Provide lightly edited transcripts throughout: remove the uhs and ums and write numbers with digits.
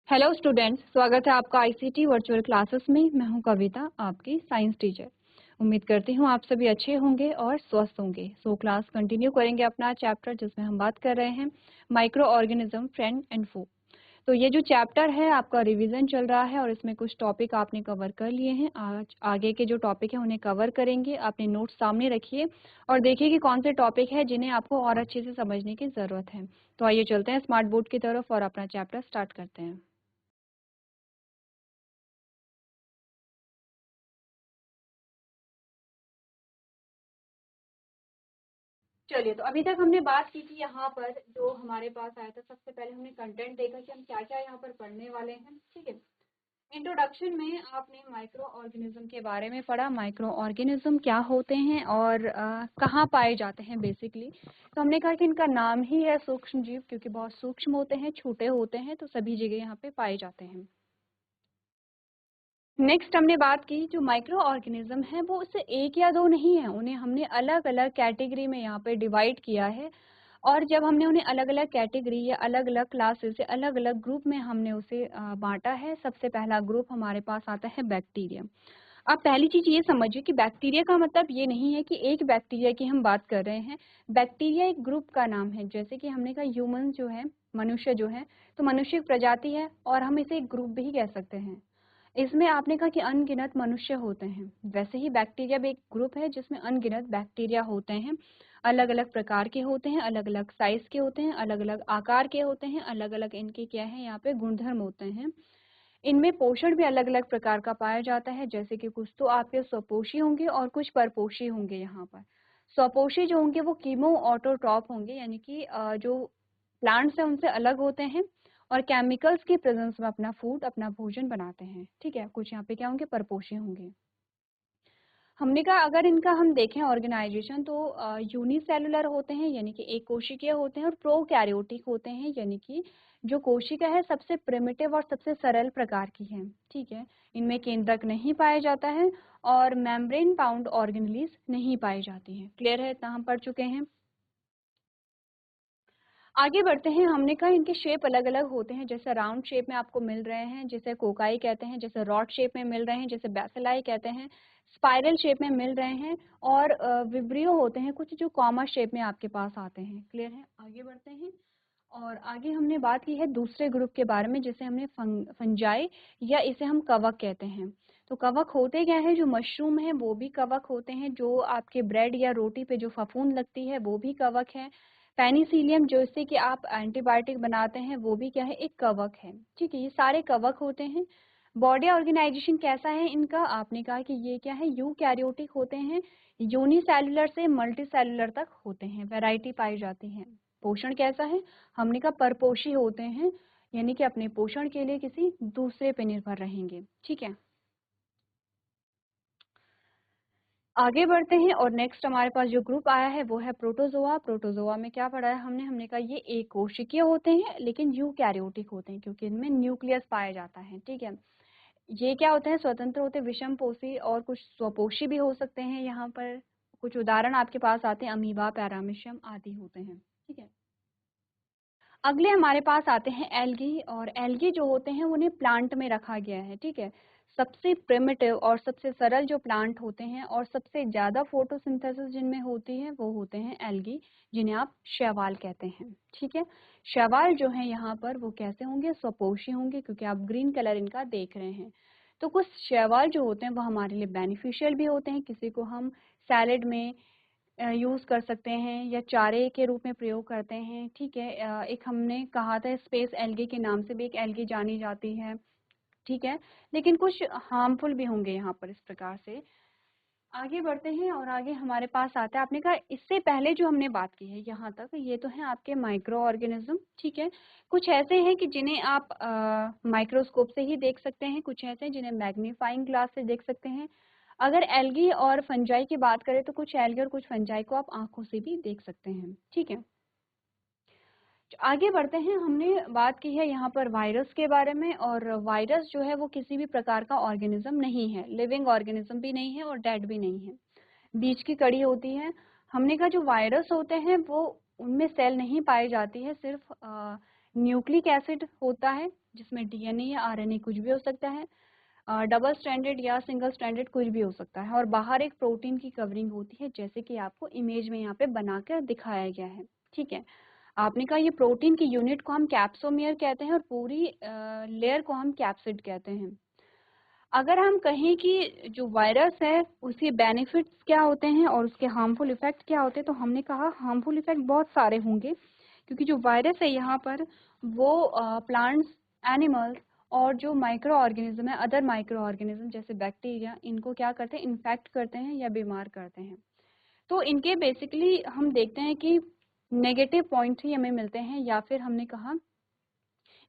Hello students, स्वागत है आपका आईसीटी वर्चुअल क्लासेस में। मैं हूं कविता, आपकी साइंस टीचर। उम्मीद करती हूं आप सभी अच्छे होंगे और स्वस्थ होंगे। क्लास कंटिन्यू करेंगे अपना चैप्टर जिसमें हम बात कर रहे हैं माइक्रो ऑर्गेनिज्म, फ्रेंड एंड फू। तो ये जो चैप्टर है आपका रिवीजन चल रहा है और इसमें कुछ टॉपिक आपने कवर कर लिए हैं। आज आगे के जो टॉपिक है उन्हें कवर करेंगे। अपने नोट्स सामने रखिए और देखिए कि कौन से टॉपिक है जिन्हें आपको और अच्छे से समझने की जरूरत है। तो आइए चलते हैं स्मार्ट बोर्ड की तरफ और अपना चैप्टर स्टार्ट करते हैं। चलिए, तो अभी तक हमने बात की थी यहाँ पर जो हमारे पास आया था। सबसे पहले हमने कंटेंट देखा कि हम क्या क्या यहाँ पर पढ़ने वाले हैं। ठीक है, इंट्रोडक्शन में आपने माइक्रो ऑर्गेनिज्म के बारे में पढ़ा। माइक्रो ऑर्गेनिज्म क्या होते हैं और कहाँ पाए जाते हैं बेसिकली। तो हमने कहा कि इनका नाम ही है सूक्ष्म जीव, क्योंकि बहुत सूक्ष्म होते हैं, छोटे होते हैं, तो सभी जगह यहाँ पे पाए जाते हैं। नेक्स्ट हमने बात की जो माइक्रो ऑर्गेनिज्म है वो उससे एक या दो नहीं है, उन्हें हमने अलग अलग कैटेगरी में यहाँ पे डिवाइड किया है। और जब हमने उन्हें अलग अलग कैटेगरी या अलग अलग क्लासेस या अलग अलग ग्रुप में हमने उसे बांटा है। सबसे पहला ग्रुप हमारे पास आता है बैक्टीरिया। अब पहली चीज ये समझिए कि बैक्टीरिया का मतलब ये नहीं है कि एक बैक्टीरिया की हम बात कर रहे हैं। बैक्टीरिया एक ग्रुप का नाम है। जैसे कि हमने कहा ह्यूमन जो है, मनुष्य जो है, तो मनुष्य एक प्रजाति है और हम इसे एक ग्रुप भी कह सकते हैं। इसमें आपने कहा कि अनगिनत मनुष्य होते हैं, वैसे ही बैक्टीरिया भी एक ग्रुप है जिसमें अनगिनत बैक्टीरिया होते हैं। अलग अलग प्रकार के होते हैं, अलग अलग साइज के होते हैं, अलग अलग आकार के होते हैं, अलग अलग इनके क्या है यहाँ पे गुणधर्म होते हैं। इनमें पोषण भी अलग अलग प्रकार का पाया जाता है। जैसे कि कुछ तो आपके स्वपोषी होंगे और कुछ परपोषी होंगे। यहाँ पर स्वपोषी जो होंगे वो कीमो ऑटोट्रॉप होंगे, यानी कि जो प्लांट्स हैं उनसे अलग होते हैं और केमिकल्स की प्रेजेंस में अपना फूड, अपना भोजन बनाते हैं। ठीक है, कुछ यहाँ पे क्या होंगे, परपोषी होंगे। हमने कहा अगर इनका हम देखें ऑर्गेनाइजेशन तो यूनिसेलुलर होते हैं, यानी कि एक कोशिकीय होते हैं, और प्रोकैरियोटिक होते हैं, यानी कि जो कोशिका है सबसे प्रिमिटिव और सबसे सरल प्रकार की है। ठीक है, इनमें केंद्रक नहीं पाया जाता है और मेम्ब्रेन बाउंड ऑर्गेनेलीज नहीं पाई जाती है। क्लियर है, इतना हम पढ़ चुके हैं। आगे बढ़ते हैं। हमने कहा इनके शेप अलग अलग होते हैं। जैसे राउंड शेप में आपको मिल रहे हैं, जैसे कोकाई कहते हैं, जैसे रॉड शेप में मिल रहे हैं, जैसे बैसिलाई कहते हैं, स्पाइरल शेप में मिल रहे हैं, और विब्रियो होते हैं कुछ जो कॉमा शेप में आपके पास आते हैं। क्लियर है, आगे बढ़ते हैं। और आगे हमने बात की है दूसरे ग्रुप के बारे में, जिसे हमने फंजाई या इसे हम कवक कहते हैं। तो कवक होते क्या है, जो मशरूम है वो भी कवक होते हैं, जो आपके ब्रेड या रोटी पे जो फफूंद लगती है वो भी कवक है। पेनिसिलियम जो इससे कि आप एंटीबायोटिक बनाते हैं वो भी क्या है, एक कवक है। ठीक है, ये सारे कवक होते हैं। बॉडी ऑर्गेनाइजेशन कैसा है इनका, आपने कहा कि ये क्या है, यूकैरियोटिक होते हैं। यूनिसेलुलर से मल्टीसेलुलर तक होते हैं, वैरायटी पाई जाती है। पोषण कैसा है, हमने कहा परपोषी होते हैं, यानी कि अपने पोषण के लिए किसी दूसरे पे निर्भर रहेंगे। ठीक है, आगे बढ़ते हैं। और नेक्स्ट हमारे पास जो ग्रुप आया है वो है प्रोटोजोआ। प्रोटोजोआ में क्या पढ़ा है हमने कहा ये एक कोशिकीय होते हैं लेकिन यूकैरियोटिक होते हैं, क्योंकि इनमें न्यूक्लियस पाया जाता है। ठीक है, ये क्या होते हैं, स्वतंत्र होते हैं, विषम पोषी और कुछ स्वपोषी भी हो सकते हैं। यहाँ पर कुछ उदाहरण आपके पास आते हैं, अमीबा, पैरामीशियम आदि होते हैं। ठीक है, अगले हमारे पास आते हैं एल्गी। और एल्गी जो होते हैं उन्हें प्लांट में रखा गया है। ठीक है, सबसे प्रिमिटिव और सबसे सरल जो प्लांट होते हैं और सबसे ज्यादा फोटोसिंथेसिस जिनमें होती है वो होते हैं एल्गी, जिन्हें आप शैवाल कहते हैं। ठीक है, शैवाल जो है यहाँ पर वो कैसे होंगे, स्वपोषी होंगे, क्योंकि आप ग्रीन कलर इनका देख रहे हैं। तो कुछ शैवाल जो होते हैं वो हमारे लिए बेनिफिशियल भी होते हैं। किसी को हम सैलेड में यूज कर सकते हैं या चारे के रूप में प्रयोग करते हैं। ठीक है, एक हमने कहा था स्पेस एल्गी के नाम से भी एक एल्गी जानी जाती है। ठीक है, लेकिन कुछ हार्मफुल भी होंगे यहाँ पर। इस प्रकार से आगे बढ़ते हैं और आगे हमारे पास आता है, आपने कहा इससे पहले जो हमने बात की है यहाँ तक, ये तो है आपके माइक्रो ऑर्गेनिज्म। ठीक है, कुछ ऐसे हैं कि जिन्हें आप माइक्रोस्कोप से ही देख सकते हैं, कुछ ऐसे हैं जिन्हें मैग्नीफाइंग ग्लास से देख सकते हैं। अगर एल्गी और फंजाई की बात करें तो कुछ एल्गी और कुछ फंजाई को आप आंखों से भी देख सकते हैं। ठीक है, आगे बढ़ते हैं। हमने बात की है यहाँ पर वायरस के बारे में, और वायरस जो है वो किसी भी प्रकार का ऑर्गेनिज्म नहीं है, लिविंग ऑर्गेनिज्म भी नहीं है और डेड भी नहीं है, बीच की कड़ी होती है। हमने कहा जो वायरस होते हैं वो उनमें सेल नहीं पाई जाती है, सिर्फ न्यूक्लिक एसिड होता है जिसमें डीएनए या आरएनए कुछ भी हो सकता है, डबल स्ट्रैंडेड या सिंगल स्ट्रैंडेड कुछ भी हो सकता है, और बाहर एक प्रोटीन की कवरिंग होती है जैसे कि आपको इमेज में यहाँ पे बनाकर दिखाया गया है। ठीक है, आपने कहा ये प्रोटीन की यूनिट को हम कैप्सोमियर कहते हैं और पूरी लेयर को हम कैप्सिड कहते हैं। अगर हम कहें कि जो वायरस है उसके बेनिफिट्स क्या होते हैं और उसके हार्मफुल इफेक्ट क्या होते हैं, तो हमने कहा हार्मफुल इफेक्ट बहुत सारे होंगे, क्योंकि जो वायरस है यहाँ पर वो प्लांट्स, एनिमल्स और जो माइक्रो ऑर्गेनिज्म है, अदर माइक्रो ऑर्गेनिज्म जैसे बैक्टीरिया, इनको क्या करते हैं, इन्फेक्ट करते हैं या बीमार करते हैं। तो इनके बेसिकली हम देखते हैं कि नेगेटिव पॉइंट्स ही हमें मिलते हैं, या फिर हमने कहा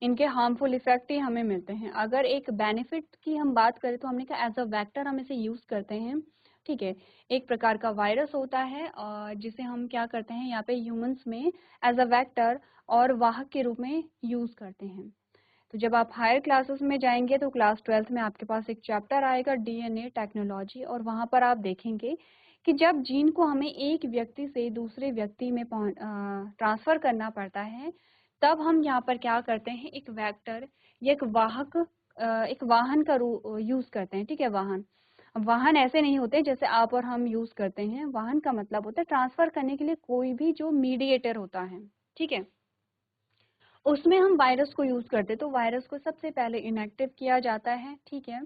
इनके हार्मफुल इफेक्ट ही हमें मिलते हैं। अगर एक बेनिफिट की हम बात करें तो हमने कहा एज अ वेक्टर हम इसे यूज करते हैं। ठीक है, एक प्रकार का वायरस होता है जिसे हम क्या करते हैं यहाँ पे ह्यूमंस में एज अ वेक्टर और वाहक के रूप में यूज करते हैं। तो जब आप हायर क्लासेस में जाएंगे तो क्लास 12th में आपके पास एक चैप्टर आएगा डीएनए टेक्नोलॉजी, और वहां पर आप देखेंगे कि जब जीन को हमें एक व्यक्ति से दूसरे व्यक्ति में ट्रांसफर करना पड़ता है, तब हम यहाँ पर क्या करते हैं, एक वेक्टर या एक वाहक, एक वाहन का यूज करते हैं। ठीक है, वाहन, वाहन ऐसे नहीं होते जैसे आप और हम यूज करते हैं। वाहन का मतलब होता है ट्रांसफर करने के लिए कोई भी जो मीडिएटर होता है। ठीक है, उसमें हम वायरस को यूज करते हैं। तो वायरस को सबसे पहले इनएक्टिव किया जाता है। ठीक है,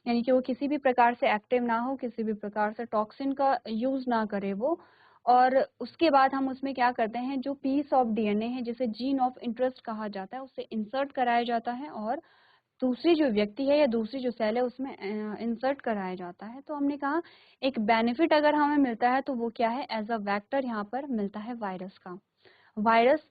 यानी कि वो किसी भी प्रकार से एक्टिव ना हो, किसी भी प्रकार से टॉक्सिन का यूज ना करे वो, और उसके बाद हम उसमें क्या करते हैं, जो पीस ऑफ डीएनए है जिसे जीन ऑफ इंटरेस्ट कहा जाता है उसे इंसर्ट कराया जाता है, और दूसरी जो व्यक्ति है या दूसरी जो सेल है उसमें इंसर्ट कराया जाता है। तो हमने कहा एक बेनिफिट अगर हमें मिलता है तो वो क्या है, एज अ वेक्टर यहाँ पर मिलता है वायरस का। वायरस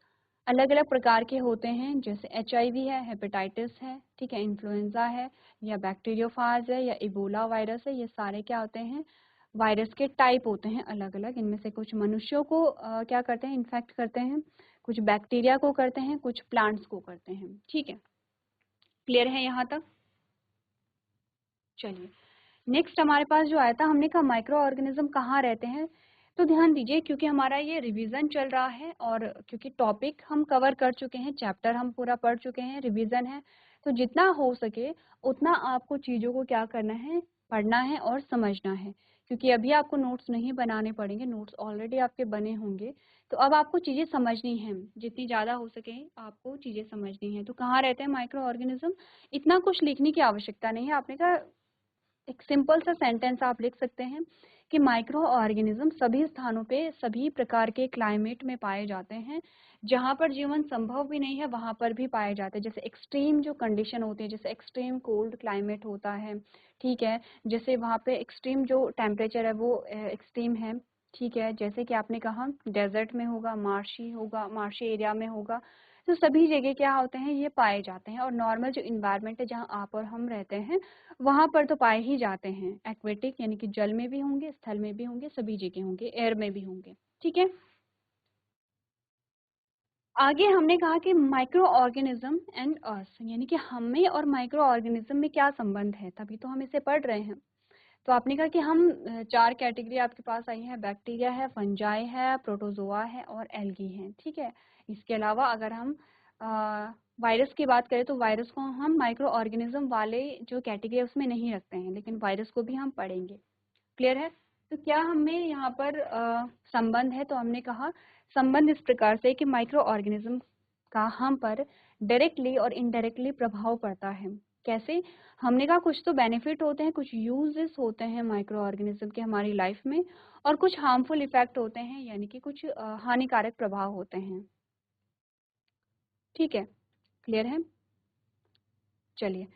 अलग अलग प्रकार के होते हैं, जैसे एचआईवी है, हेपेटाइटिस है, ठीक है, इन्फ्लुएंजा है, या बैक्टीरियोफाज है, या इबोला वायरस है। ये सारे क्या होते हैं, वायरस के टाइप होते हैं अलग अलग। इनमें से कुछ मनुष्यों को क्या करते हैं, इन्फेक्ट करते हैं, कुछ बैक्टीरिया को करते हैं, कुछ प्लांट्स को करते हैं। ठीक है, क्लियर है यहाँ तक? चलिए, नेक्स्ट हमारे पास जो आया था, हमने कहा माइक्रो ऑर्गेनिज्म कहाँ रहते हैं। तो ध्यान दीजिए, क्योंकि हमारा ये रिवीजन चल रहा है और क्योंकि टॉपिक हम कवर कर चुके हैं, चैप्टर हम पूरा पढ़ चुके हैं, रिवीजन है, तो जितना हो सके उतना आपको चीज़ों को क्या करना है, पढ़ना है और समझना है। क्योंकि अभी आपको नोट्स नहीं बनाने पड़ेंगे, नोट्स ऑलरेडी आपके बने होंगे। तो अब आपको चीज़ें समझनी है, जितनी ज़्यादा हो सके आपको चीज़ें समझनी है। तो कहाँ रहते हैं माइक्रो ऑर्गेनिज्म, इतना कुछ लिखने की आवश्यकता नहीं है। आपने कहा एक सिंपल सा सेंटेंस आप लिख सकते हैं कि माइक्रो ऑर्गेनिज्म सभी स्थानों पे सभी प्रकार के क्लाइमेट में पाए जाते हैं। जहाँ पर जीवन संभव भी नहीं है वहाँ पर भी पाए जाते हैं। जैसे एक्सट्रीम जो कंडीशन होती है, जैसे एक्सट्रीम कोल्ड क्लाइमेट होता है, ठीक है, जैसे वहाँ पे एक्सट्रीम जो टेम्परेचर है वो एक्सट्रीम है। ठीक है, जैसे कि आपने कहा डेजर्ट में होगा, मार्शी एरिया में होगा, तो सभी जगह क्या होते हैं, ये पाए जाते हैं। और नॉर्मल जो इन्वायरमेंट है जहाँ आप और हम रहते हैं वहां पर तो पाए ही जाते हैं। एक्वेटिक यानी कि जल में भी होंगे, स्थल में भी होंगे, सभी जगह होंगे, एयर में भी होंगे। ठीक है, आगे हमने कहा कि माइक्रो ऑर्गेनिज्म एंड अर्थ, यानी कि हमें और माइक्रो ऑर्गेनिज्म में क्या संबंध है, तभी तो हम इसे पढ़ रहे हैं। तो आपने कहा कि हम चार कैटेगरी आपके पास आई है, बैक्टीरिया है, फंजाई है, प्रोटोजोआ है और एल्गी है। ठीक है, इसके अलावा अगर हम वायरस की बात करें तो वायरस को हम माइक्रो ऑर्गेनिज्म वाले जो कैटेगरी है उसमें नहीं रखते हैं, लेकिन वायरस को भी हम पढ़ेंगे। क्लियर है? तो क्या हमें यहाँ पर संबंध है, तो हमने कहा संबंध इस प्रकार से कि माइक्रो ऑर्गेनिज्म का हम पर डायरेक्टली और इनडायरेक्टली प्रभाव पड़ता है। कैसे? हमने कहा कुछ तो बेनिफिट होते हैं, कुछ यूजेस होते हैं माइक्रो ऑर्गेनिज्म के हमारी लाइफ में, और कुछ हार्मफुल इफेक्ट होते हैं, यानी कि कुछ हानिकारक प्रभाव होते हैं। ठीक है, क्लियर है? चलिए,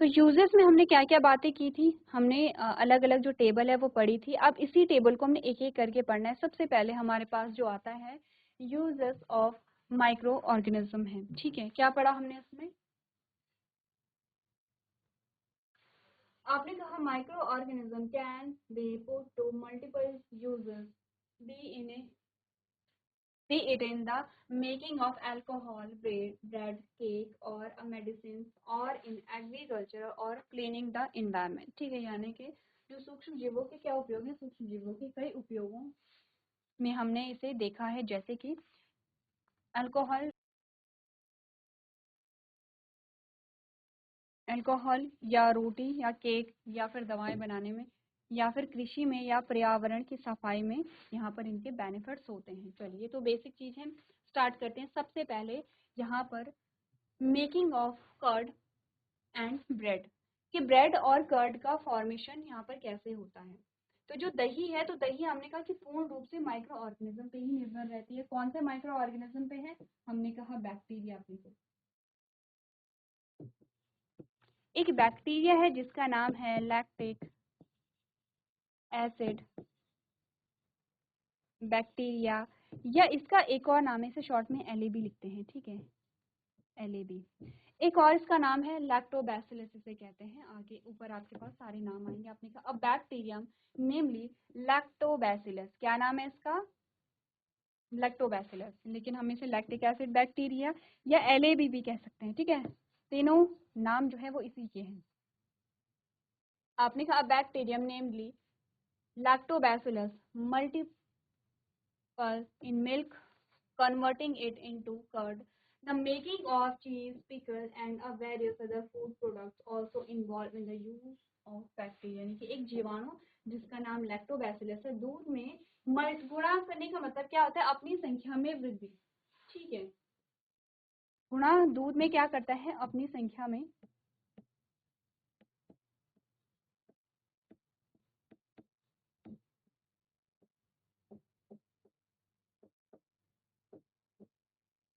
तो यूजेस में हमने क्या क्या बातें की थी, हमने अलग अलग जो टेबल है वो पढ़ी थी। अब इसी टेबल को हमने एक एक करके पढ़ना है। सबसे पहले हमारे पास जो आता है यूजेस ऑफ माइक्रो ऑर्गेनिज्म है। ठीक है, क्या पढ़ा हमने इसमें? आपने कहा micro organism can be put to multiple uses, be in a be it in the making of alcohol, bread, cake or a medicines, or in agriculture or cleaning the environment। ठीक है, यानी कि जो सूक्ष्म जीवों के क्या उपयोग है, सूक्ष्म जीवों के कई उपयोगों में हमने इसे देखा है, जैसे कि अल्कोहल अल्कोहल या रोटी या केक या फिर दवाएं बनाने में या फिर कृषि में या पर्यावरण की सफाई में यहाँ पर इनके बेनिफिट्स होते हैं। चलिए तो बेसिक चीज़ है, स्टार्ट करते हैं। सबसे पहले यहाँ पर making of curd and bread, कि ब्रेड और कर्ड का फॉर्मेशन यहाँ पर कैसे होता है। तो जो दही है, तो दही हमने कहा कि पूर्ण रूप से माइक्रो ऑर्गेनिज्म पे ही निर्भर रहती है। कौन से माइक्रो ऑर्गेनिज्म पे है? हमने कहा बैक्टीरिया पे। एक बैक्टीरिया है जिसका नाम है लैक्टिक एसिड बैक्टीरिया, या इसका एक और नाम है, इसे शॉर्ट में LAB लिखते हैं, ठीक है, LAB। एक और इसका नाम है लैक्टोबैसिलस, इसे कहते हैं। आगे ऊपर आपके पास सारे नाम आएंगे। आपने कहा अ बैक्टीरियम नेमली लैक्टोबैसिलस, क्या नाम है इसका? लैक्टोबैसिलस, लेकिन हम इसे लैक्टिक एसिड बैक्टीरिया या LAB भी कह सकते हैं, ठीक है। तीनों नाम जो है वो इसी के हैं। आपने कहा bacterium namely lactobacillus multiple in milk, converting it into curd. The making of cheese, pickle, and a various other food products also involved in the use of bacteria। यानी कि एक जीवाणु जिसका नाम लैक्टोबैसिलस है, दूध में गुणा करने का मतलब क्या होता है? अपनी संख्या में वृद्धि, ठीक है। गुणा दूध में क्या करता है? अपनी संख्या में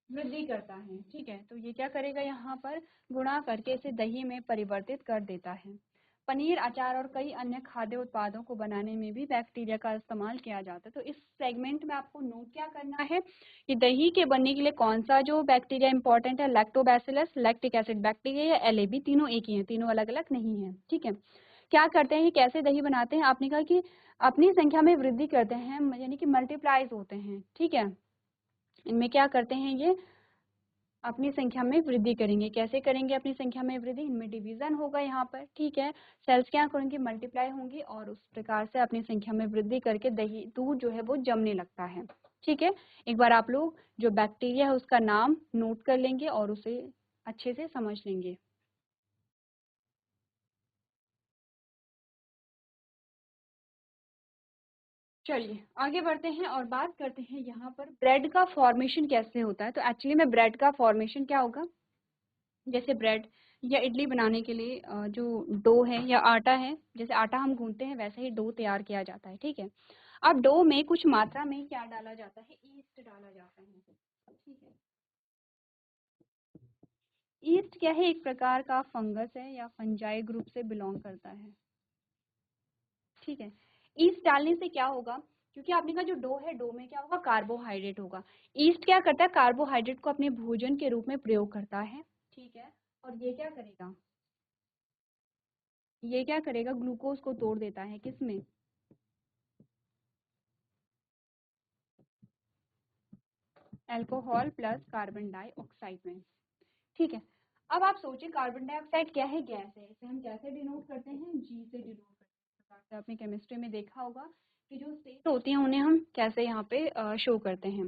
वृद्धि करता है, ठीक है। तो ये क्या करेगा? यहाँ पर गुणा करके इसे दही में परिवर्तित कर देता है। पनीर, अचार और कई अन्य खाद्य उत्पादों को बनाने में भी बैक्टीरिया का इस्तेमाल किया जाता है। तो इस सेगमेंट में आपको नोट क्या करना है कि दही के बनने के लिए कौन सा जो बैक्टीरिया इंपॉर्टेंट है? लैक्टोबैसिलस, लैक्टिक एसिड बैक्टीरिया या LAB, तीनों एक ही हैं, तीनों अलग अलग नहीं है, ठीक है। क्या करते हैं? कैसे दही बनाते हैं? आपने कहा कि अपनी संख्या में वृद्धि करते हैं, यानी कि मल्टीप्लाइज होते हैं, ठीक है। इनमें क्या करते हैं? ये अपनी संख्या में वृद्धि करेंगे। कैसे करेंगे अपनी संख्या में वृद्धि? इनमें डिवीजन होगा यहाँ पर, ठीक है। सेल्स क्या करेंगे? मल्टीप्लाई होंगी और उस प्रकार से अपनी संख्या में वृद्धि करके दही दूध जो है वो जमने लगता है, ठीक है। एक बार आप लोग जो बैक्टीरिया है उसका नाम नोट कर लेंगे और उसे अच्छे से समझ लेंगे। चलिए आगे बढ़ते हैं और बात करते हैं यहाँ पर ब्रेड का फॉर्मेशन कैसे होता है। तो एक्चुअली में ब्रेड का फॉर्मेशन क्या होगा? जैसे ब्रेड या इडली बनाने के लिए जो डो है या आटा है, जैसे आटा हम गूंथते हैं वैसे ही डो तैयार किया जाता है, ठीक है। अब डो में कुछ मात्रा में क्या डाला जाता है? ईस्ट डाला जाता है, ठीक है। ईस्ट क्या है? एक प्रकार का फंगस है या फंजाई ग्रुप से बिलोंग करता है, ठीक है। ईस्ट डालने से क्या होगा? क्योंकि आपने कहा जो डो है, डो में क्या होगा? कार्बोहाइड्रेट होगा। ईस्ट क्या करता है? कार्बोहाइड्रेट को अपने भोजन के रूप में प्रयोग करता है, ठीक है। और ये क्या करेगा? ये क्या करेगा? ग्लूकोज को तोड़ देता है, किसमें? अल्कोहल प्लस कार्बन डाइऑक्साइड में, ठीक है। अब आप सोचिए कार्बन डाइऑक्साइड क्या है? गैस है। इसे हम कैसे डिनोट करते हैं? G से डिनोट करते हैं। आपने केमिस्ट्री में देखा होगा कि जो स्टेट होती हैं उन्हें हम कैसे यहाँ पे शो करते हैं।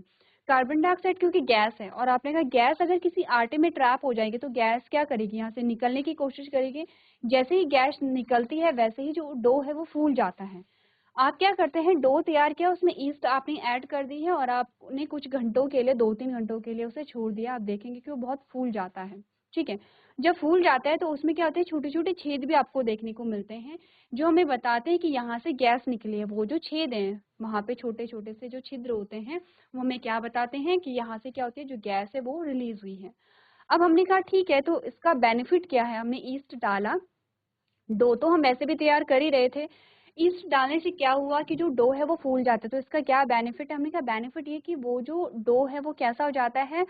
कार्बन डाइऑक्साइड क्योंकि गैस है, और आपने कहा गैस अगर किसी आटे में ट्रैप हो जाएगी तो गैस क्या करेगी? यहाँ से निकलने की कोशिश करेगी। जैसे ही गैस निकलती है वैसे ही जो डो है वो फूल जाता है। आप क्या करते हैं? डो तैयार किया, उसमें ईस्ट आपने ऐड कर दी है और आपने कुछ घंटों के लिए, 2-3 घंटों के लिए उसे छोड़ दिया। आप देखेंगे कि वो बहुत फूल जाता है, ठीक है। जब फूल जाता है तो उसमें क्या होता है? छोटे छोटे छेद भी आपको देखने को मिलते हैं जो हमें बताते हैं कि यहाँ से गैस निकली है। वो जो छेद हैं वहाँ पे छोटे छोटे से जो छिद्र होते हैं वो हमें क्या बताते हैं कि यहाँ से क्या होती है? जो गैस है वो रिलीज हुई है। अब हमने कहा ठीक है, तो इसका बेनिफिट क्या है? हमने ईस्ट डाला, डो तो हम वैसे भी तैयार कर ही रहे थे। ईस्ट डालने से क्या हुआ कि जो डो है वो फूल जाता है। तो इसका क्या बेनिफिट है? हमने कहा बेनिफिट ये कि वो जो डो है वो कैसा हो जाता है?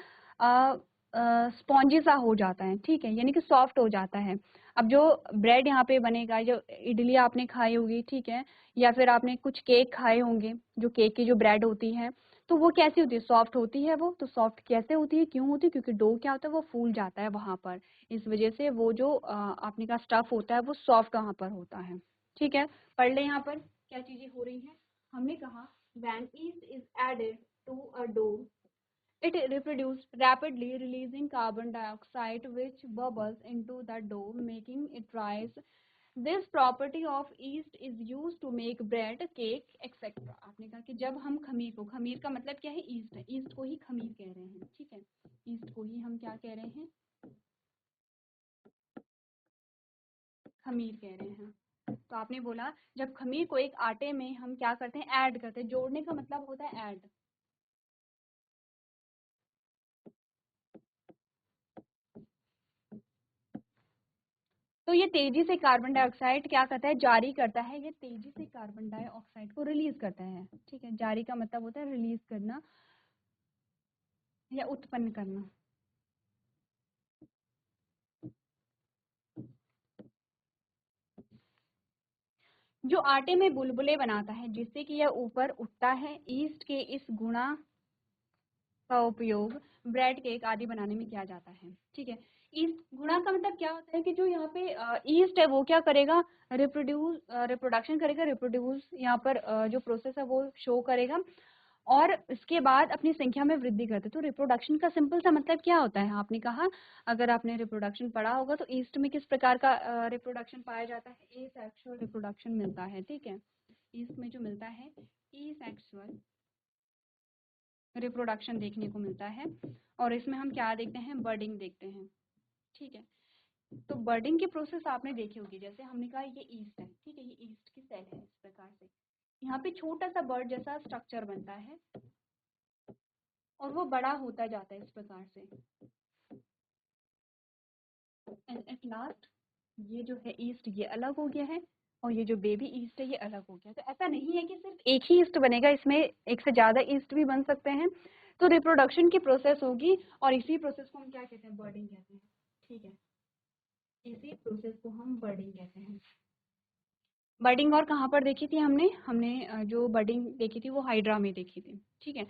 स्पॉन्जी सा हो जाता है, ठीक है, यानी कि सॉफ्ट हो जाता है। अब जो ब्रेड यहाँ पे बनेगा, जो इडली आपने खाई होगी, ठीक है, या फिर आपने कुछ केक खाए होंगे, जो केक की जो ब्रेड होती है, तो वो कैसी होती है? सॉफ्ट होती है वो। तो सॉफ्ट कैसे होती है? क्यों होती है? क्योंकि डो क्या होता है? वो फूल जाता है वहां पर। इस वजह से वो जो आपने का स्टफ होता है वो सॉफ्ट वहां पर होता है, ठीक है। पढ़ ले यहाँ पर क्या चीजें हो रही हैं। हमने कहा when yeast is added to a dough It reproduced rapidly, releasing carbon dioxide which bubbles into the dough, making it rise. This property of yeast is used to make bread, cake, etc. आपने कहा कि जब हम खमीर को, खमीर का मतलब क्या है, ईस्ट है, ईस्ट को ही खमीर कह रहे हैं, ठीक है, ईस्ट को ही हम क्या कह रहे हैं, खमीर कह रहे हैं। तो आपने बोला जब खमीर को एक आटे में हम क्या करते हैं, ऐड करते हैं, जोड़ने का मतलब होता है ऐड। तो ये तेजी से कार्बन डाइऑक्साइड क्या करता है, जारी करता है, ये तेजी से कार्बन डाइऑक्साइड को रिलीज करता है, ठीक है, जारी का मतलब होता है रिलीज करना या उत्पन्न करना। जो आटे में बुलबुले बनाता है जिससे कि यह ऊपर उठता है, ईस्ट के इस गुणा का उपयोग ब्रेड केक आदि बनाने में किया जाता है, ठीक है। ईस्ट गुणा का मतलब क्या होता है कि जो यहाँ पे ईस्ट है वो क्या करेगा, रिप्रोडक्शन करेगा, रिप्रोड्यूस यहाँ पर जो प्रोसेस है वो शो करेगा और इसके बाद अपनी संख्या में वृद्धि करते हैं। तो रिप्रोडक्शन का सिंपल सा मतलब क्या होता है, आपने कहा अगर आपने रिप्रोडक्शन पढ़ा होगा तो ईस्ट में किस प्रकार का रिप्रोडक्शन पाया जाता है, एसेक्सुअल रिप्रोडक्शन मिलता है, ठीक है, ईस्ट में जो मिलता है एसेक्सुअल रिप्रोडक्शन देखने को मिलता है। और इसमें हम क्या देखते हैं, बर्डिंग देखते हैं, ठीक है। तो बर्डिंग की प्रोसेस आपने देखी होगी, जैसे हमने कहा ये ईस्ट है, ठीक है, ये ईस्ट की सेल है, इस प्रकार से यहाँ पे छोटा सा बर्ड जैसा स्ट्रक्चर बनता है और वो बड़ा होता जाता है इस प्रकार से, एंड एट लास्ट ये जो है ईस्ट ये अलग हो गया है और ये जो बेबी ईस्ट है ये अलग हो गया। तो ऐसा नहीं है कि सिर्फ एक ही ईस्ट बनेगा, इसमें एक से ज्यादा ईस्ट भी बन सकते हैं। तो रिप्रोडक्शन की प्रोसेस होगी और इसी प्रोसेस को हम क्या कहते हैं, बर्डिंग कहते हैं, ठीक है, इसी प्रोसेस को हम बर्डिंग कहते हैं। बर्डिंग और कहाँ पर देखी थी हमने, जो बर्डिंग देखी थी वो हाइड्रा में देखी थी, ठीक है।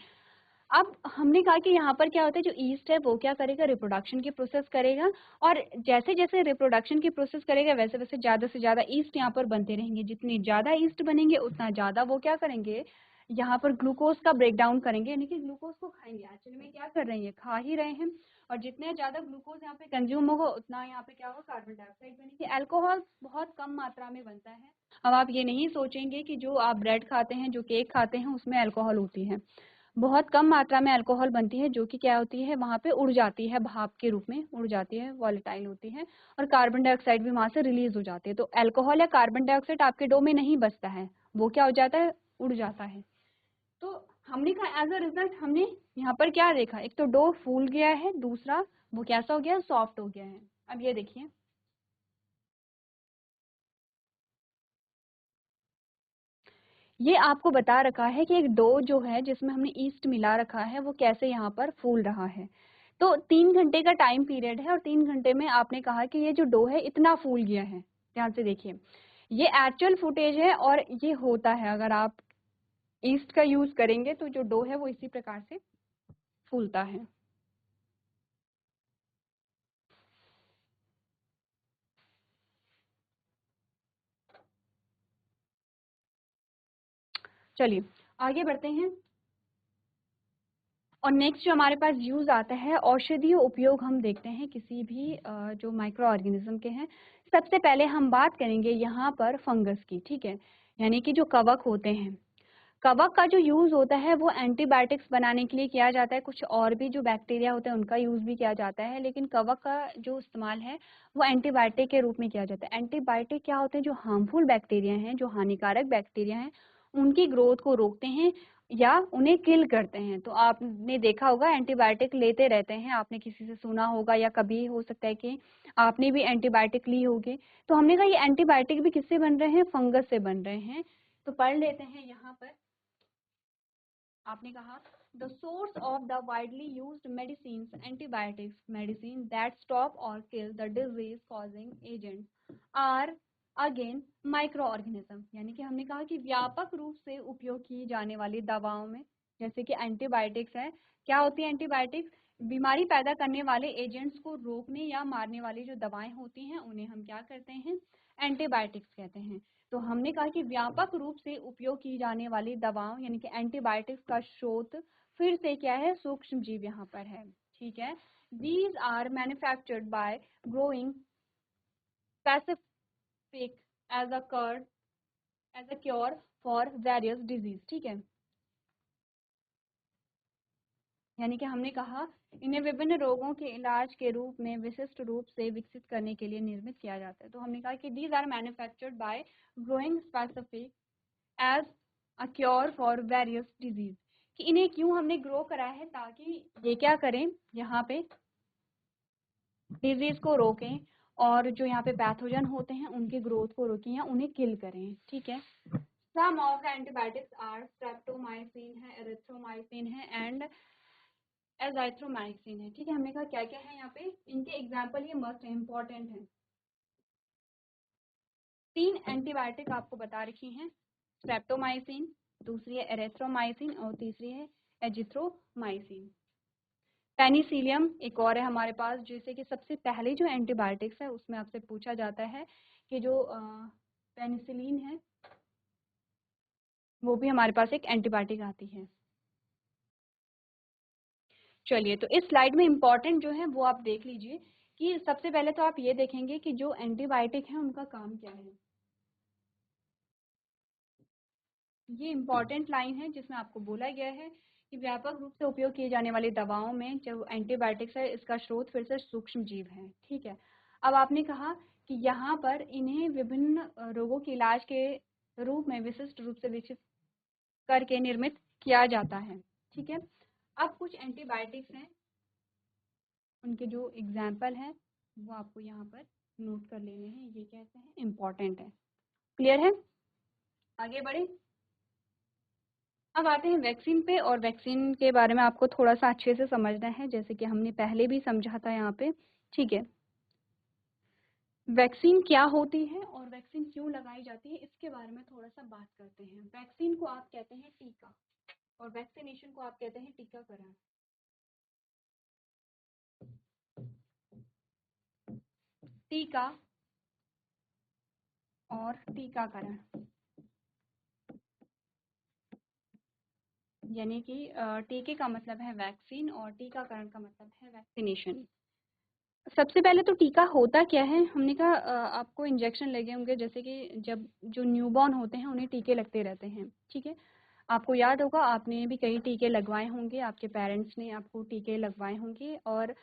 अब हमने कहा कि यहाँ पर क्या होता है, जो ईस्ट है वो क्या करेगा, रिप्रोडक्शन की प्रोसेस करेगा और जैसे जैसे रिप्रोडक्शन की प्रोसेस करेगा वैसे वैसे ज़्यादा से ज़्यादा ईस्ट यहाँ पर बनते रहेंगे। जितनी ज़्यादा ईस्ट बनेंगे उतना ज़्यादा वो क्या करेंगे, यहाँ पर ग्लूकोज का ब्रेक डाउन करेंगे, यानी कि ग्लूकोज को खाएंगे, एक्चुअली में क्या कर रहे हैं, खा ही रहे हैं। और जितने ज़्यादा ग्लूकोज यहाँ पे कंज्यूम होगा उतना यहाँ पे क्या होगा, कार्बन डाइऑक्साइड बनेगी। अल्कोहल बहुत कम मात्रा में बनता है। अब आप ये नहीं सोचेंगे कि जो आप ब्रेड खाते हैं, जो केक खाते हैं उसमें अल्कोहल होती है, बहुत कम मात्रा में अल्कोहल बनती है, जो कि क्या होती है, वहाँ पे उड़ जाती है, भाप के रूप में उड़ जाती है, वॉलेटाइल होती है और कार्बन डाइऑक्साइड भी वहाँ से रिलीज हो जाती है। तो अल्कोहल या कार्बन डाइऑक्साइड आपके डो में नहीं बचता है, वो क्या हो जाता है, उड़ जाता है। तो हमने कहा एज अ रिजल्ट हमने यहाँ पर क्या देखा, एक तो डो फूल गया है, दूसरा वो कैसा हो गया, सॉफ्ट हो गया है। अब ये देखिए, ये आपको बता रखा है कि एक डो जो है जिसमें हमने ईस्ट मिला रखा है वो कैसे यहाँ पर फूल रहा है। तो 3 घंटे का टाइम पीरियड है और 3 घंटे में आपने कहा कि ये जो डो है इतना फूल गया है। ध्यान से देखिए, ये एक्चुअल फुटेज है और ये होता है, अगर आप ईस्ट का यूज करेंगे तो जो डो है वो इसी प्रकार से फूलता है। चलिए आगे बढ़ते हैं और नेक्स्ट जो हमारे पास यूज आता है, औषधीय उपयोग हम देखते हैं किसी भी जो माइक्रो ऑर्गेनिज्म के हैं। सबसे पहले हम बात करेंगे यहाँ पर फंगस की, ठीक है, यानी कि जो कवक होते हैं। कवक का जो यूज होता है वो एंटीबायोटिक्स बनाने के लिए किया जाता है, कुछ और भी जो बैक्टीरिया होते हैं उनका यूज भी किया जाता है, लेकिन कवक का जो इस्तेमाल है वो एंटीबायोटिक के रूप में किया जाता है। एंटीबायोटिक क्या होते हैं, जो हार्मफुल बैक्टीरिया हैं, जो हानिकारक बैक्टीरिया हैं, उनकी ग्रोथ को रोकते हैं या उन्हें किल करते हैं। तो आपने देखा होगा एंटीबायोटिक लेते रहते हैं, आपने किसी से सुना होगा या कभी हो सकता है कि आपने भी एंटीबायोटिक ली होगी। तो हमने कहा ये एंटीबायोटिक भी किससे बन रहे हैं, फंगस से बन रहे हैं। तो पढ़ लेते हैं यहाँ पर, आपने कहा the source of the widely used medicines, antibiotics, medicine that stop और kill the disease causing agent are again micro organism. यानी कि हमने कहा कि व्यापक रूप से उपयोग की जाने वाली दवाओं में जैसे कि एंटीबायोटिक्स है, क्या होती है एंटीबायोटिक्स, बीमारी पैदा करने वाले एजेंट्स को रोकने या मारने वाली जो दवाएं होती हैं उन्हें हम क्या करते हैं, एंटीबायोटिक्स कहते हैं। तो हमने कहा कि व्यापक रूप से उपयोग की जाने वाली दवाओं यानी कि एंटीबायोटिक्स का स्रोत फिर से क्या है, सूक्ष्म जीव यहाँ पर है, ठीक है। These are manufactured by growing specific as a cure for various disease, ठीक है। यानी कि हमने कहा इन्हें विभिन्न रोगों के इलाज के रूप में विशिष्ट रूप से विकसित करने के लिए निर्मित किया जाता है। तो हमने कहा कि these are manufactured by growing specific as a cure for various disease, कि इन्हें क्यों हमने ग्रो करा है, ताकि ये क्या करें, यहाँ पे डिजीज को रोकें और जो यहाँ पे पैथोजन होते हैं उनके ग्रोथ को रोकें या उन्हें किल करें, ठीक है। Some of the antibiotics are streptomycin है, एरिथ्रोमाइसिन है एंड एजाइथ्रोमाइसिन है, ठीक है। हमने कहा क्या क्या है यहाँ पे, इनके एग्जाम्पल ये मस्ट इम्पॉर्टेंट है। 3 एंटीबायोटिक आपको बता रखी हैं, स्ट्रेप्टोमाइसिन, दूसरी है एरिथ्रोमाइसिन और तीसरी है एजिथ्रोमाइसिन। पेनिसिलियम एक और है हमारे पास, जैसे कि सबसे पहले जो एंटीबायोटिक्स है उसमें आपसे पूछा जाता है कि जो पेनिसिलिन है वो भी हमारे पास एक एंटीबायोटिक आती है। चलिए, तो इस स्लाइड में इम्पॉर्टेंट जो है वो आप देख लीजिए कि सबसे पहले तो आप ये देखेंगे कि जो एंटीबायोटिक है उनका काम क्या है। ये इम्पॉर्टेंट लाइन है जिसमें आपको बोला गया है कि व्यापक रूप से उपयोग किए जाने वाली दवाओं में जो एंटीबायोटिक्स है इसका स्रोत फिर से सूक्ष्म जीव है, ठीक है। अब आपने कहा कि यहाँ पर इन्हें विभिन्न रोगों के इलाज के रूप में विशिष्ट रूप से विकसित करके निर्मित किया जाता है, ठीक है। अब कुछ एंटीबायोटिक्स हैं, उनके जो एग्जाम्पल हैं वो आपको यहाँ पर नोट कर लेने हैं, ये कैसे हैं, इम्पॉर्टेंट है। क्लियर है, आगे बढ़े। अब आते हैं वैक्सीन पे, और वैक्सीन के बारे में आपको थोड़ा सा अच्छे से समझना है, जैसे कि हमने पहले भी समझा था यहाँ पे, ठीक है। वैक्सीन क्या होती है और वैक्सीन क्यों लगाई जाती है, इसके बारे में थोड़ा सा बात करते हैं। वैक्सीन को आप कहते हैं टीका और वैक्सीनेशन को आप कहते हैं टीकाकरण। टीका और टीकाकरण यानी कि टीके का मतलब है वैक्सीन और टीकाकरण का मतलब है वैक्सीनेशन। सबसे पहले तो टीका होता क्या है, हमने कहा आपको इंजेक्शन लगे होंगे, जैसे कि जब जो न्यूबॉर्न होते हैं उन्हें टीके लगते रहते हैं, ठीक है। आपको याद होगा आपने भी कई टीके लगवाए होंगे, आपके पेरेंट्स ने आपको टीके लगवाए होंगे, और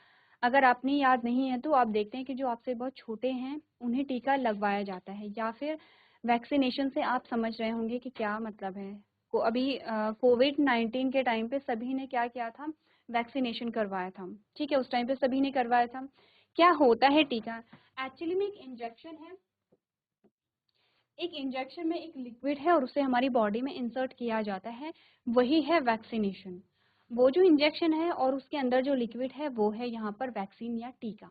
अगर आपने याद नहीं है तो आप देखते हैं कि जो आपसे बहुत छोटे हैं उन्हें टीका लगवाया जाता है, या फिर वैक्सीनेशन से आप समझ रहे होंगे कि क्या मतलब है। को अभी कोविड-19 के टाइम पे सभी ने क्या किया था, वैक्सीनेशन करवाया था, ठीक है। उस टाइम पे सभी ने करवाया था। क्या होता है टीका, एक्चुअली में एक इंजेक्शन है, एक इंजेक्शन में एक लिक्विड है और उसे हमारी बॉडी में इंसर्ट किया जाता है, वही है वैक्सीनेशन। वो जो इंजेक्शन है और उसके अंदर जो लिक्विड है वो है यहाँ पर वैक्सीन या टीका।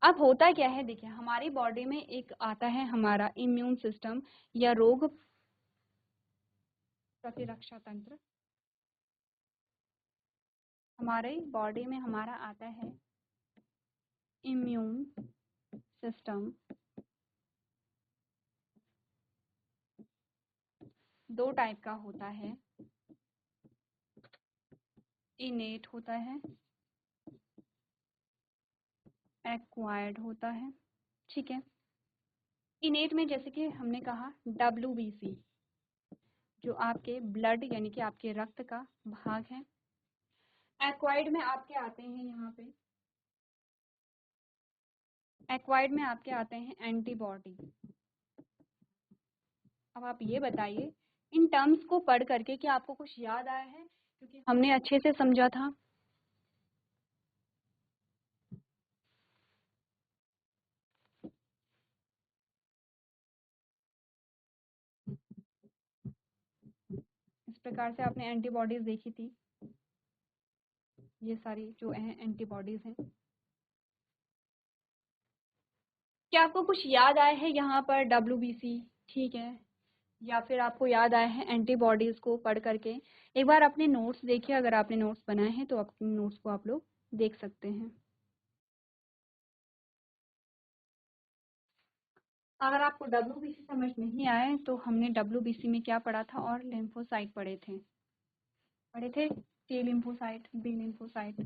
अब होता क्या है, देखिए हमारी बॉडी में एक आता है हमारा इम्यून सिस्टम या रोग प्रतिरक्षा तंत्र। हमारे बॉडी में हमारा आता है इम्यून सिस्टम। दो टाइप का होता है, इनेट होता है, एक्वायर्ड होता है, ठीक है। इनेट में जैसे कि हमने कहा WBC, जो आपके ब्लड यानी कि आपके रक्त का भाग है। एक्वायर्ड में आपके आते हैं यहाँ पे, एक्वायर्ड में आपके आते हैं एंटीबॉडी। अब आप ये बताइए इन टर्म्स को पढ़ करके कि आपको कुछ याद आया है, क्योंकि हमने अच्छे से समझा था। इस प्रकार से आपने एंटीबॉडीज देखी थी, ये सारी जो है एंटीबॉडीज हैं। क्या आपको कुछ याद आया है यहाँ पर WBC, ठीक है, या फिर आपको याद आया है एंटीबॉडीज को पढ़ करके। एक बार अपने नोट्स देखिए, अगर आपने नोट्स बनाए हैं तो अपने नोट्स को आप लोग देख सकते हैं। अगर आपको WBC समझ नहीं आए तो हमने WBC में क्या पढ़ा था और लिम्फोसाइट पढ़े थे, T lymphocyte, B lymphocyte,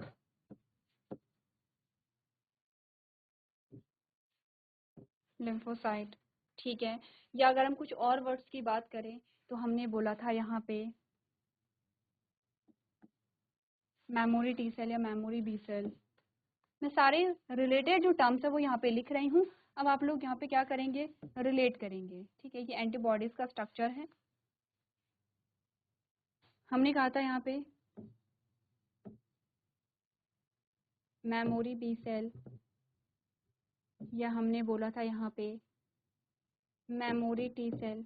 lymphocyte, ठीक है। या अगर हम कुछ और वर्ड्स की बात करें तो हमने बोला था यहाँ पे मेमोरी टी सेल या मेमोरी बी सेल। मैं सारे रिलेटेड जो टर्म्स है वो यहाँ पे लिख रही हूँ। अब आप लोग यहाँ पे क्या करेंगे, रिलेट करेंगे, ठीक है। ये एंटीबॉडीज का स्ट्रक्चर है। हमने कहा था यहाँ पे मेमोरी बी सेल, या हमने बोला था यहाँ पे मेमोरी टी सेल,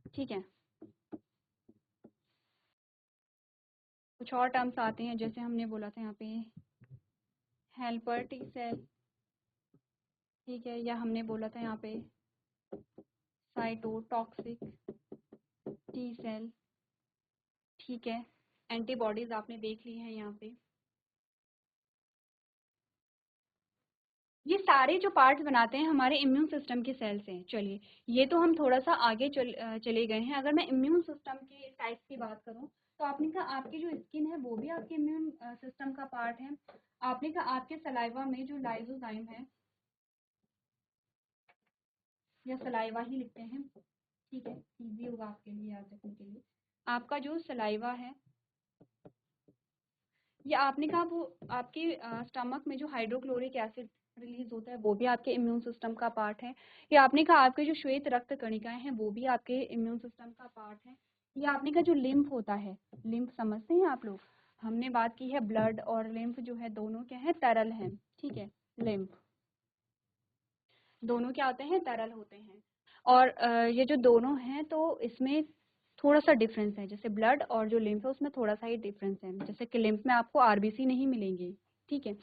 ठीक है। कुछ और टर्म्स आते हैं, जैसे हमने बोला था यहाँ पे हेल्पर टी सेल, ठीक है, या हमने बोला था यहाँ पे साइटोटॉक्सिक टी सेल, ठीक है। एंटीबॉडीज आपने देख ली है यहाँ पे। ये सारे जो पार्ट्स बनाते हैं हमारे इम्यून सिस्टम के सेल्स हैं। चलिए, ये तो हम थोड़ा सा आगे चले गए हैं। अगर मैं इम्यून सिस्टम के टाइप्स की बात करूं तो आपने कहा आपकी जो स्किन है वो भी आपके इम्यून सिस्टम का पार्ट है। आपने कहा आपके सलाइवा में जो लाइसोजाइम है, या सलाइवा ही लिखते हैं, ठीक है, इजी होगा आपके लिए याद रखने के लिए। आपका जो सलाइवा है, या आपने कहा वो आपके स्टमक में जो हाइड्रोक्लोरिक एसिड रिलीज होता है वो भी आपके इम्यून सिस्टम का पार्ट है। या आपने कहा आपके जो श्वेत रक्त कणिकाएं हैं वो भी आपके इम्यून सिस्टम का पार्ट है। या आपने कहा जो लिम्फ होता है, लिम्फ समझते हैं आप लोग, हमने बात की है ब्लड और लिम्फ जो है दोनों क्या है, तरल हैं, ठीक है। लिम्फ दोनों क्या होते हैं, तरल होते हैं। और ये जो दोनों हैं तो इसमें थोड़ा सा डिफरेंस है। जैसे ब्लड और जो लिम्फ है उसमें थोड़ा सा ही डिफरेंस है। जैसे कि लिम्फ में आपको आरबीसी नहीं मिलेंगे, ठीक है।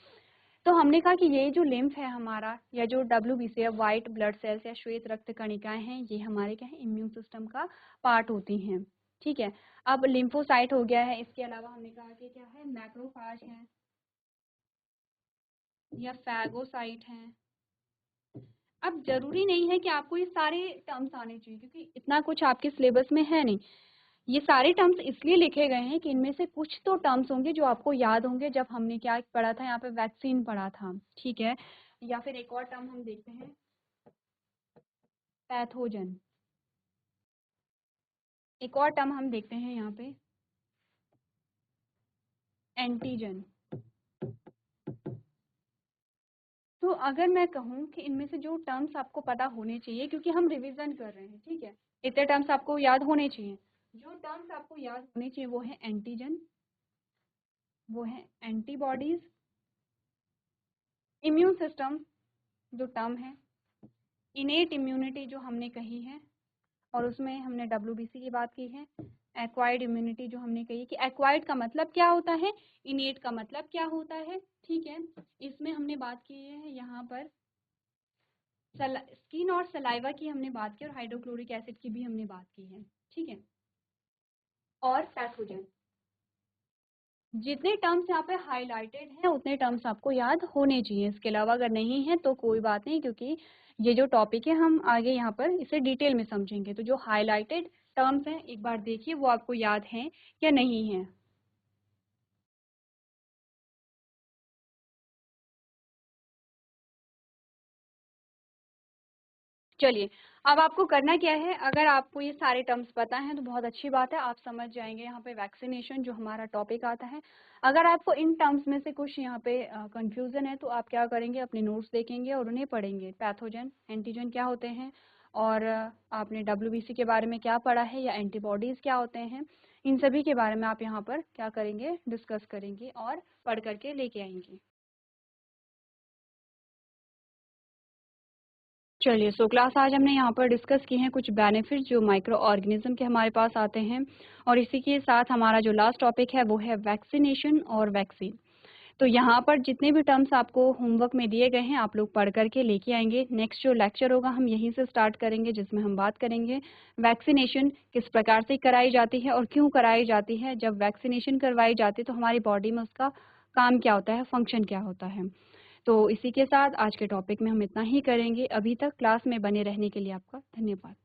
तो हमने कहा कि ये जो लिम्फ है हमारा, या जो डब्ल्यूबीसी है, वाइट ब्लड सेल्स या श्वेत रक्त कणिकाएं हैं, ये हमारे क्या है, इम्यून सिस्टम का पार्ट होती हैं, ठीक है। अब लिम्फोसाइट हो गया है। इसके अलावा हमने कहा कि क्या है, मैक्रोफाज है या फैगोसाइट है। अब जरूरी नहीं है कि आपको ये सारे टर्म्स आने चाहिए, क्योंकि इतना कुछ आपके सिलेबस में है नहीं। ये सारे टर्म्स इसलिए लिखे गए हैं कि इनमें से कुछ तो टर्म्स होंगे जो आपको याद होंगे जब हमने क्या पढ़ा था, यहाँ पे वैक्सीन पढ़ा था, ठीक है। या फिर एक और टर्म हम देखते हैं, पैथोजन। एक और टर्म हम देखते हैं यहाँ पे, एंटीजन। तो अगर मैं कहूँ कि इनमें से जो टर्म्स आपको पता होने चाहिए, क्योंकि हम रिवीजन कर रहे हैं, ठीक है, इतने टर्म्स आपको याद होने चाहिए। जो टर्म्स आपको याद होने चाहिए वो है एंटीजन, वो है एंटीबॉडीज, इम्यून सिस्टम जो टर्म है, इनेट इम्यूनिटी जो हमने कही है, और उसमें हमने डब्ल्यूबीसी की बात की है। एक्वायर्ड इम्यूनिटी जो हमने कही कि एक्वायर्ड का मतलब क्या होता है, इनेट का मतलब क्या होता है, ठीक है। इसमें हमने बात की है यहाँ पर स्किन और सलाइवा की हमने बात की, और हाइड्रोक्लोरिक एसिड की भी हमने बात की है, ठीक है। और पैथोजन, जितने टर्म्स यहाँ पे हाईलाइटेड हैं उतने टर्म्स आपको याद होने चाहिए। इसके अलावा अगर नहीं है तो कोई बात नहीं, क्योंकि ये जो टॉपिक है हम आगे यहाँ पर इसे डिटेल में समझेंगे। तो जो हाईलाइटेड टर्म्स हैं एक बार देखिए वो आपको याद हैं या नहीं है। चलिए, अब आपको करना क्या है, अगर आपको ये सारे टर्म्स पता हैं तो बहुत अच्छी बात है, आप समझ जाएंगे यहाँ पे वैक्सीनेशन जो हमारा टॉपिक आता है। अगर आपको इन टर्म्स में से कुछ यहाँ पे कंफ्यूजन है तो आप क्या करेंगे, अपने नोट्स देखेंगे और उन्हें पढ़ेंगे। पैथोजन, एंटीजन क्या होते हैं, और आपने डब्ल्यूबीसी के बारे में क्या पढ़ा है, या एंटीबॉडीज़ क्या होते हैं, इन सभी के बारे में आप यहाँ पर क्या करेंगे, डिस्कस करेंगे और पढ़ करके लेके आएंगे। चलिए, सो क्लास आज हमने यहाँ पर डिस्कस की हैं कुछ बेनिफिट्स जो माइक्रो ऑर्गेनिज्म के हमारे पास आते हैं, और इसी के साथ हमारा जो लास्ट टॉपिक है वो है वैक्सीनेशन और वैक्सीन। तो यहाँ पर जितने भी टर्म्स आपको होमवर्क में दिए गए हैं आप लोग पढ़ करके लेके आएंगे। नेक्स्ट जो लेक्चर होगा हम यहीं से स्टार्ट करेंगे, जिसमें हम बात करेंगे वैक्सीनेशन किस प्रकार से कराई जाती है और क्यों कराई जाती है। जब वैक्सीनेशन करवाई जाती है तो हमारी बॉडी में उसका काम क्या होता है, फंक्शन क्या होता है। तो इसी के साथ आज के टॉपिक में हम इतना ही करेंगे। अभी तक क्लास में बने रहने के लिए आपका धन्यवाद।